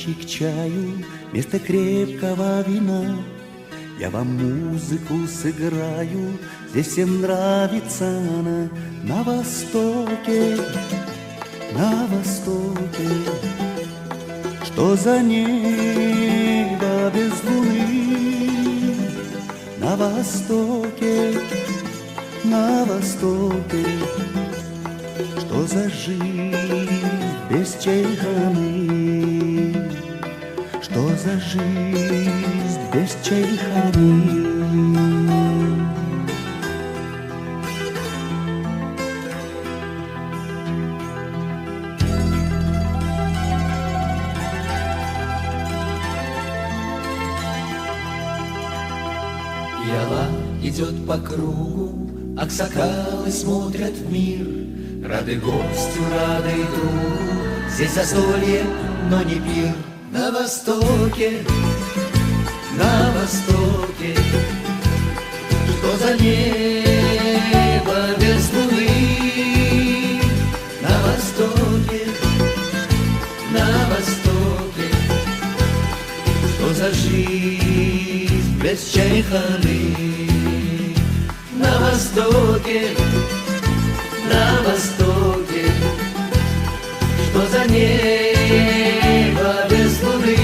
чашечек чаю вместо крепкого вина. Я вам музыку сыграю, здесь всем нравится она. На востоке, на востоке, что за небо без луны? На востоке, на востоке, что за жизнь без чайханы? Что за жизнь без чайханы? Яла идет по кругу, аксакалы смотрят в мир. Рады гостю, рады другу, здесь застолье, но не пир. На востоке, что за небо без луны? На востоке, что за жизнь без чайханы? На востоке, что за небо без луны?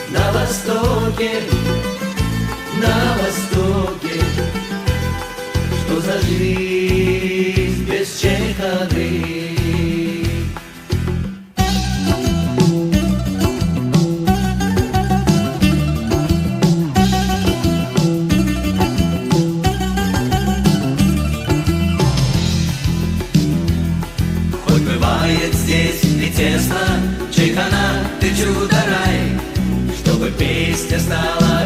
На востоке, что за жизнь без чайханы? Бывает здесь не тесно, чайхана, ты чудо-рай, чтобы песня стала